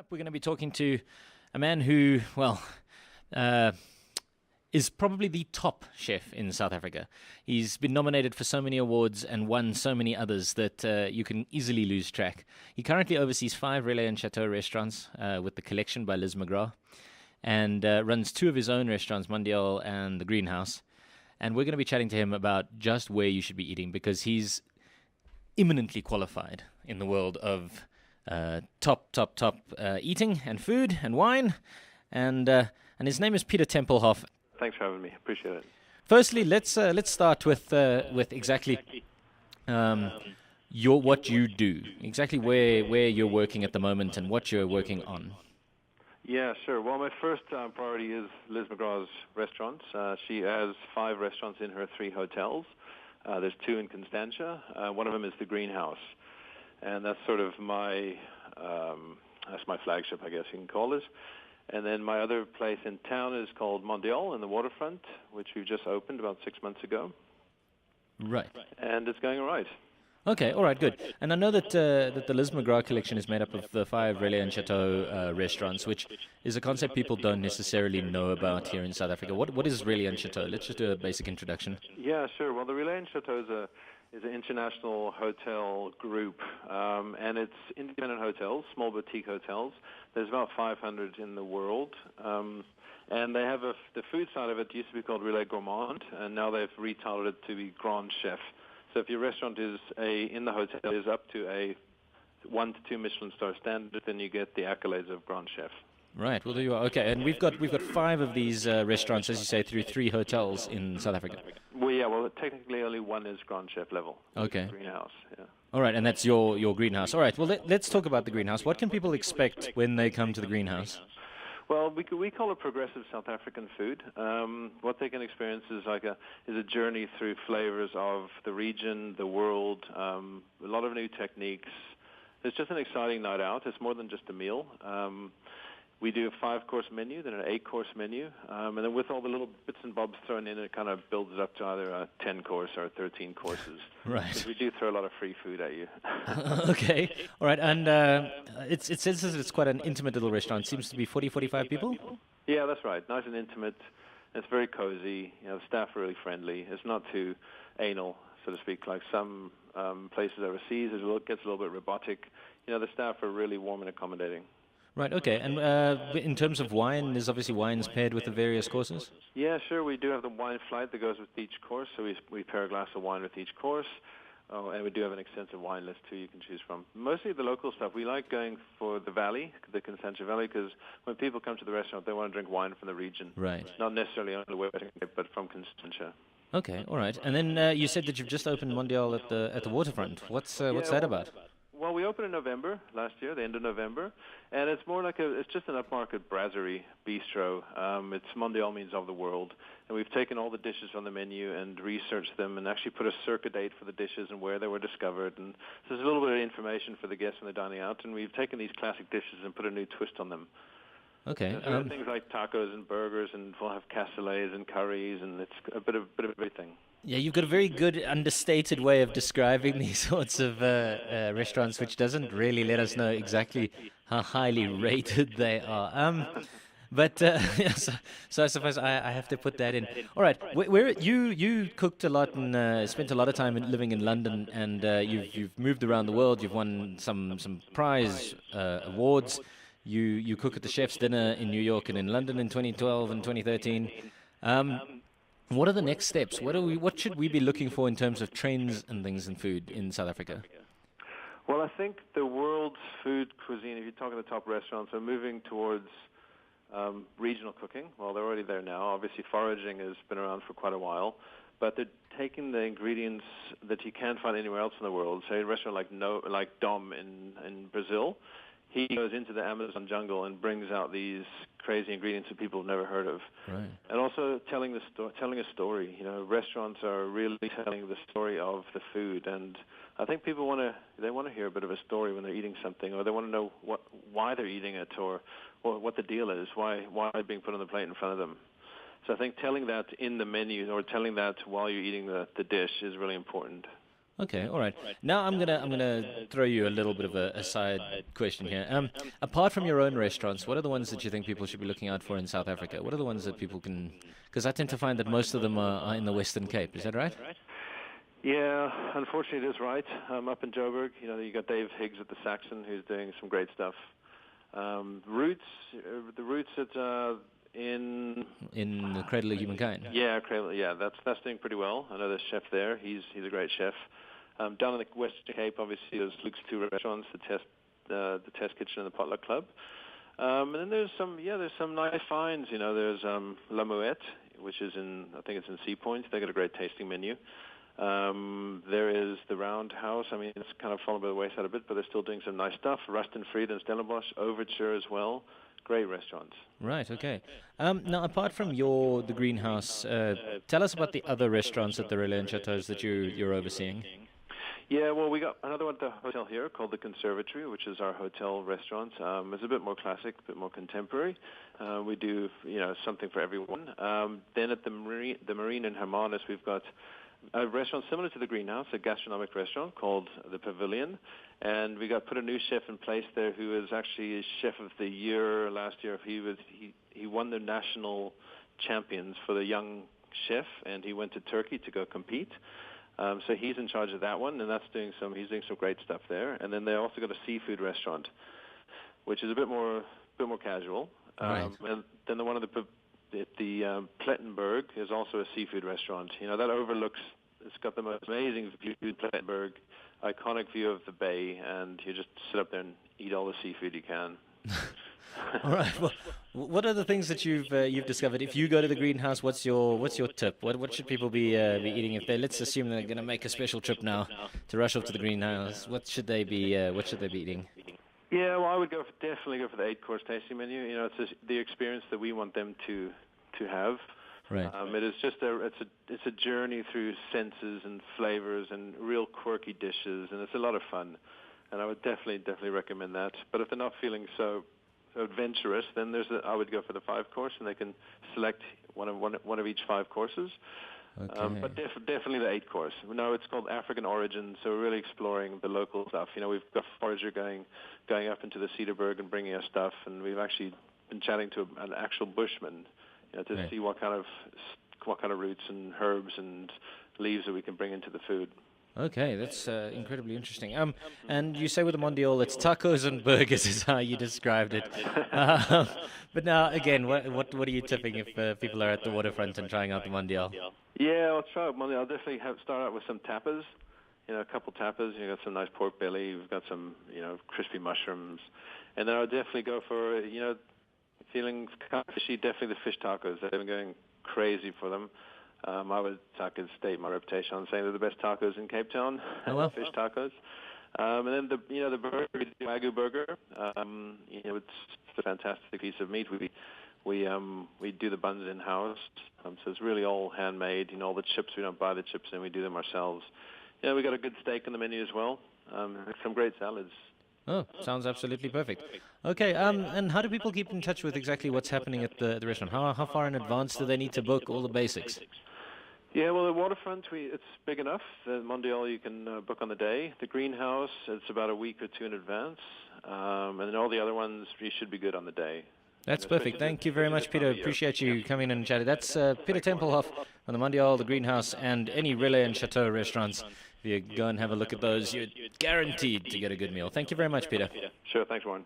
up, we're going to be talking to a man who, is probably the top chef in South Africa. He's been nominated for so many awards and won so many others that you can easily lose track. He currently oversees 5 Relais and Chateau restaurants with The Collection by Liz McGrath, and runs 2 of his own restaurants, Mondial and The Greenhouse. And we're going to be chatting to him about just where you should be eating, because he's eminently qualified in the world of top eating and food and wine. And his name is Peter Tempelhoff. Thanks for having me. Appreciate it. Firstly, let's start with exactly what you do, exactly where you're working at the moment and what you're working on. Yeah, sure. Well, my first priority is Liz McGraw's restaurants. She has 5 restaurants in her 3 hotels. There's 2 in Constantia. One of them is the Greenhouse, and that's sort of my flagship, I guess you can call it. And then my other place in town is called Mondial in the waterfront, which we've just opened about 6 months ago. Right. And it's going all right. Okay, all right, good. And I know that the Liz McGrath collection is made up of the 5 Relais and Chateau restaurants, which is a concept people don't necessarily know about here in South Africa. What is Relais and Chateau? Let's just do a basic introduction. Yeah, sure. Well, the Relais and Chateau is an international hotel group, and it's independent hotels, small boutique hotels. There's about 500 in the world, and they have the food side of it used to be called Relais Gourmand, and now they've retitled it to be Grand Chef. So if your restaurant is in the hotel is up to a 1 to 2 Michelin star standard, then you get the accolades of Grand Chef. Right. Well, there you are. Okay, and we've got 5 of these restaurants, as you say, through 3 hotels in South Africa. Well, technically only 1 is Grand Chef level. Okay. Greenhouse. Yeah. All right, and that's your greenhouse. All right. Well, let's talk about the greenhouse. What can people expect when they come to the greenhouse? Well, we call it progressive South African food. What they can experience is a journey through flavors of the region, the world, a lot of new techniques. It's just an exciting night out. It's more than just a meal. We do a 5-course menu, then an 8-course menu, and then with all the little bits and bobs thrown in, it kind of builds it up to either a 10-course or 13 courses. Right. We do throw a lot of free food at you. Okay. All right. And it says that it's quite an intimate little restaurant. It seems to be 40, 45 people? Yeah, that's right. Nice and intimate. It's very cozy. The staff are really friendly. It's not too anal, so to speak, like some places overseas. It gets a little bit robotic. The staff are really warm and accommodating. Right, okay. And in terms of wine, there's obviously wines paired with the various courses? Yeah, sure. We do have the wine flight that goes with each course, so we pair a glass of wine with each course. Oh, and we do have an extensive wine list, too, you can choose from. Mostly the local stuff. We like going for the valley, the Constantia Valley, because when people come to the restaurant, they want to drink wine from the region. Right. Not necessarily on the Western Cape, but from Constantia. Okay, all right. And then you said that you've just opened Mondial at the waterfront. What's that about? Well, we opened in November last year, the end of November, and it's more like it's just an upmarket brasserie bistro. It's Mondial means of the world, and we've taken all the dishes on the menu and researched them and actually put a circa date for the dishes and where they were discovered. And so there's a little bit of information for the guests when they're dining out, and we've taken these classic dishes and put a new twist on them. Okay. So things like tacos and burgers, and we'll have cassoulets and curries, and it's a bit of everything. Yeah, you've got a very good, understated way of describing these sorts of restaurants, which doesn't really let us know exactly how highly rated they are. But so I suppose I have to put that in. All right, you cooked a lot and spent a lot of time living in London, and you've moved around the world. You've won some prize awards. You cook at the Chef's Dinner in New York and in London in 2012 and 2013. What are the next steps? What should we be looking for in terms of trends and things in food in South Africa? Well, I think the world's food cuisine, if you're talking the top restaurants, are moving towards regional cooking. Well, they're already there now. Obviously, foraging has been around for quite a while, but they're taking the ingredients that you can't find anywhere else in the world. Say a restaurant like Dom in Brazil. He goes into the Amazon jungle and brings out these crazy ingredients that people have never heard of. Right. And also telling a story. Restaurants are really telling the story of the food, and I think people want to hear a bit of a story when they're eating something, or they want to know why they're eating it, or what the deal is, why it's being put on the plate in front of them. So I think telling that in the menu, or telling that while you're eating the dish, is really important. Okay, all right. Now I'm gonna throw you a little bit of a side question here. Apart from your own restaurants, what are the ones that you think people should be looking out for in South Africa? What are the ones that people can? Because I tend to find that most of them are in the Western Cape. Is that right? Yeah, unfortunately, it is right. Up in Joburg, you got Dave Higgs at the Saxon, who's doing some great stuff. Roots, the Roots at In the Cradle of Humankind. yeah, Cradle, yeah, that's doing pretty well. I know there's a chef there. He's a great chef. Down in the Western Cape, obviously, there's Luke's two restaurants, the Test Kitchen and the Potluck Club. And then there's some nice finds. There's La Mouette, which is I think it's in Sea Point. They got a great tasting menu. There is the Roundhouse. I mean, it's kind of fallen by the wayside a bit, but they're still doing some nice stuff. Rustenfried and Stellenbosch, Overture as well. Great restaurants. Right. Okay. Now, apart from the greenhouse, tell us about the other restaurants at the Relais and Chateaus that you're overseeing. Yeah, well, we got another one at the hotel here called the Conservatory, which is our hotel restaurant. It's a bit more classic, a bit more contemporary. We do, something for everyone. Then at the Marine in Hermanus, we've got a restaurant similar to the Greenhouse, a gastronomic restaurant called the Pavilion, and we put a new chef in place there who is actually chef of the year last year. He won the national champions for the young chef, and he went to Turkey to go compete. So he's in charge of that one, and he's doing some great stuff there. And then they also got a seafood restaurant, which is a bit more casual. Right. And then the one at the Plettenberg is also a seafood restaurant. That overlooks. It's got the most amazing view of Plettenberg, iconic view of the bay, and you just sit up there and eat all the seafood you can. All right. Well, what are the things that you've discovered? If you go to the greenhouse, what's your tip? What should people be eating if let's assume they're going to make a special trip now to rush off to the greenhouse? What should they be eating? Yeah, well, I would definitely go for the 8-course tasting menu. It's the experience that we want them to have. Right. It is just it's a journey through senses and flavors and real quirky dishes, and it's a lot of fun. And I would definitely recommend that. But if they're not feeling so adventurous, then I would go for the 5-course, and they can select one of each 5 courses. Okay. But definitely the 8-course. No, it's called African Origin, so we're really exploring the local stuff. We've got forager going up into the Cedarburg and bringing us stuff, and we've actually been chatting to an actual bushman, to see what kind of roots and herbs and leaves that we can bring into the food. Okay, that's incredibly interesting. And you say with the Mondial, it's tacos and burgers is how you described it. But now, again, what are you tipping if people are at the waterfront and trying out the Mondial? Yeah, I'll try it Mondial. I'll definitely start out with some tapas. A couple tapas. You've got some nice pork belly. We've got some, crispy mushrooms. And then I'll definitely go for, feeling kind of fishy, definitely the fish tacos. They've been going crazy for them. I could state my reputation on saying they're the best tacos in Cape Town. Oh, well. Fish tacos. And then the burger, the Wagyu burger. It's a fantastic piece of meat. We do the buns in house, so it's really all handmade. All the chips, we don't buy the chips in, we do them ourselves. We got a good steak on the menu as well. Some great salads. Oh, sounds absolutely perfect. Okay, and how do people keep in touch with exactly what's happening at the restaurant? How far in advance do they need to book all the basics? Yeah, well, the waterfront, it's big enough. The Mondial you can book on the day. The greenhouse, it's about a week or 2 in advance. And then all the other ones, you should be good on the day. That's perfect. Thank you very much, Peter. Appreciate you coming in and chatting. That's Peter Tempelhoff on the Mondial, the greenhouse, and any Relais and Chateau restaurants. If you go and have a look at those, you're guaranteed to get a good meal. Thank you very much, Peter. Sure, thanks, Warren.